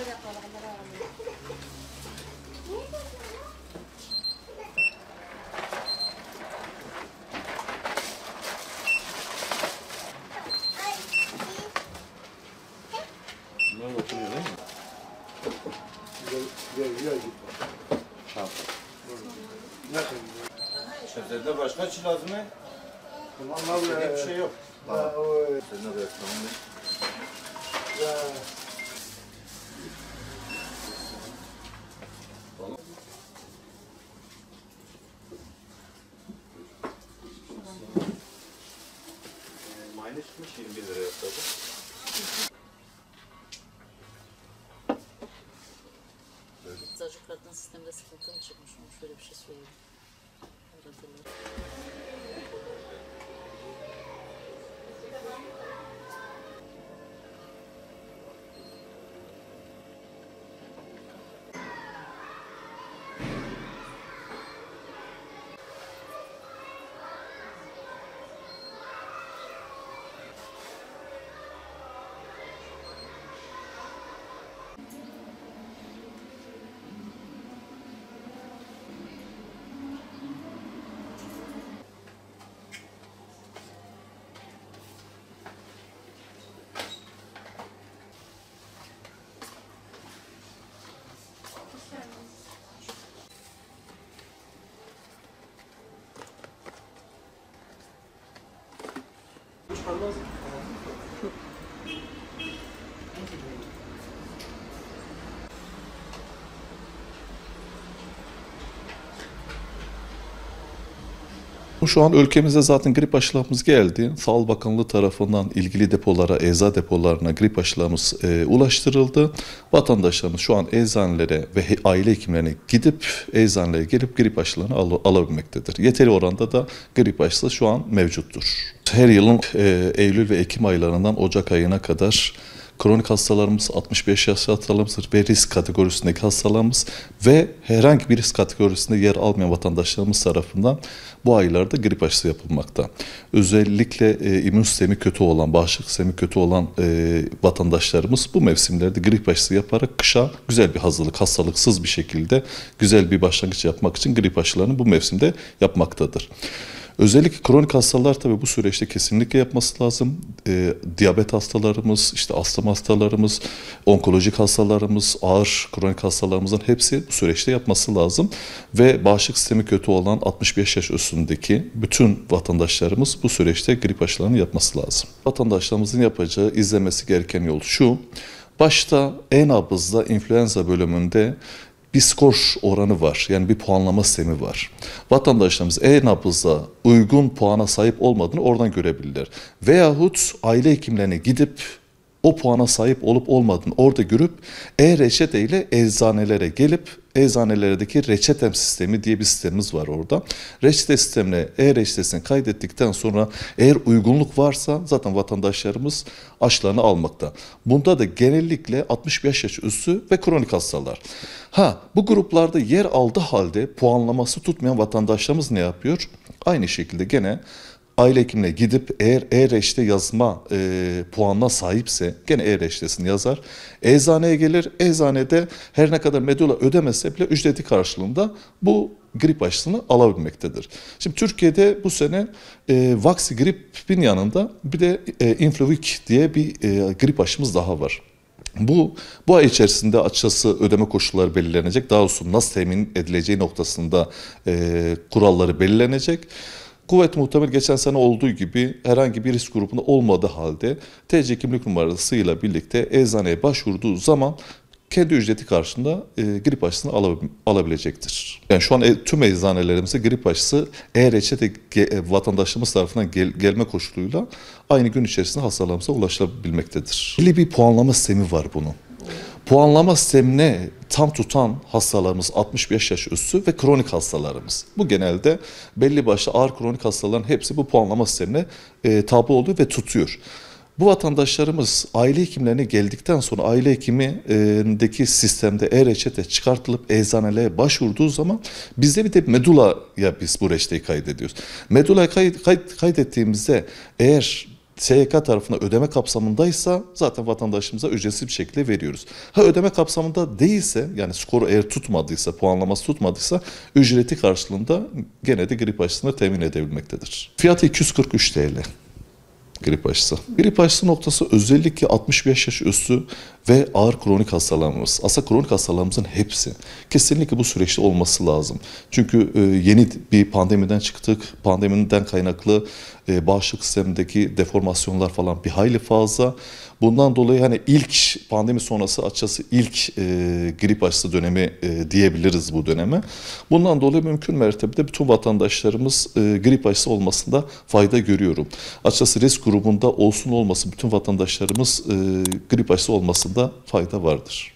Bunlar oturuyor değil mi? Tamam. Şefzede başka çil lazım mı? İstediğin bir şey yok. Seninle de yapalım. Mayne çıkmış 21 liraya yaptı. Eczacı sistemde sıkıntı mı çıkmış? Şöyle bir şey söyleyeyim. Aradılar. Şu an ülkemize zaten grip aşılarımız geldi. Sağlık Bakanlığı tarafından ilgili depolara, ecza depolarına grip aşılarımız ulaştırıldı. Vatandaşlarımız şu an eczanelere ve aile hekimlerine gidip eczanelere gelip grip aşılarını alabilmektedir. Yeteri oranda da grip aşısı şu an mevcuttur. Her yılın Eylül ve Ekim aylarından Ocak ayına kadar kronik hastalarımız, 65 yaş hastalarımız ve risk kategorisindeki hastalarımız ve herhangi bir risk kategorisinde yer almayan vatandaşlarımız tarafından bu aylarda grip aşısı yapılmakta. Özellikle immün sistemi kötü olan, bağışıklık sistemi kötü olan vatandaşlarımız bu mevsimlerde grip aşısı yaparak kışa güzel bir hazırlık, hastalıksız bir şekilde güzel bir başlangıç yapmak için grip aşılarını bu mevsimde yapmaktadır. Özellikle kronik hastalar tabii bu süreçte kesinlikle yapması lazım. Diyabet hastalarımız, işte astım hastalarımız, onkolojik hastalarımız, ağır kronik hastalarımızın hepsi bu süreçte yapması lazım. Ve bağışıklık sistemi kötü olan 65 yaş üstündeki bütün vatandaşlarımız bu süreçte grip aşılarını yapması lazım. Vatandaşlarımızın yapacağı, izlemesi gereken yol şu: başta e-nabızda influenza bölümünde bir skor oranı var. Yani bir puanlama sistemi var. Vatandaşlarımız e-nabızda uygun puana sahip olmadığını oradan görebilirler. Veyahut aile hekimlerine gidip o puana sahip olup olmadığını orada görüp e-reçete ile eczanelere gelip eczanelerdeki reçetem sistemi diye bir sistemimiz var orada. Reçete sistemine e-reçetesini kaydettikten sonra eğer uygunluk varsa zaten vatandaşlarımız aşılarını almakta. Bunda da genellikle 65 yaş üstü ve kronik hastalar. Bu gruplarda yer aldığı halde puanlaması tutmayan vatandaşlarımız ne yapıyor? Aynı şekilde gene aile hekimine gidip eğer e-reçete yazma puanına sahipse gene e-reçetesini yazar. Eczaneye gelir. Eczanede her ne kadar medola ödemese bile ücreti karşılığında bu grip aşısını alabilmektedir. Şimdi Türkiye'de bu sene Vaxigrip'in yanında bir de Influvic diye bir grip aşımız daha var. Bu ay içerisinde açıkçası ödeme koşulları belirlenecek. Daha doğrusu nasıl temin edileceği noktasında kuralları belirlenecek. Kuvvet muhtemel geçen sene olduğu gibi herhangi bir risk grubunda olmadığı halde TC kimlik numarasıyla birlikte eczaneye başvurduğu zaman kendi ücreti karşılığında grip aşısını alabilecektir. Yani şu an tüm eczanelerimizde grip aşısı e-reçete vatandaşlarımız tarafından gelme koşuluyla aynı gün içerisinde hastalarımıza ulaşılabilmektedir. Belli bir puanlama sistemi var bunun. Puanlama sistemine tam tutan hastalarımız 65 yaş üstü ve kronik hastalarımız. Bu genelde belli başlı ağır kronik hastaların hepsi bu puanlama sistemine tabi oluyor ve tutuyor. Bu vatandaşlarımız aile hekimlerine geldikten sonra aile hekimindeki sistemde e-reçete çıkartılıp eczanelere başvurduğu zaman bizde bir de medulaya biz bu reçeteyi kaydediyoruz. Medulaya kaydettiğimizde eğer SGK tarafına ödeme kapsamındaysa zaten vatandaşımıza ücretsiz bir şekilde veriyoruz. Ha ödeme kapsamında değilse, yani skoru eğer tutmadıysa, puanlaması tutmadıysa ücreti karşılığında gene de grip aşısını temin edebilmektedir. Fiyatı 243 TL. Grip aşısı. Grip aşısı noktası özellikle 65 yaş üstü ve ağır kronik hastalarımız. Aslında kronik hastalarımızın hepsi kesinlikle bu süreçte olması lazım. Çünkü yeni bir pandemiden çıktık. Pandemiden kaynaklı bağışıklık sistemindeki deformasyonlar falan bir hayli fazla. Bundan dolayı hani ilk pandemi sonrası açıkçası ilk grip aşısı dönemi diyebiliriz bu döneme. Bundan dolayı mümkün mertebede bütün vatandaşlarımız grip aşısı olmasında fayda görüyorum. Açıkçası risk grubunda olsun olmasın bütün vatandaşlarımız grip aşısı olmasında fayda vardır.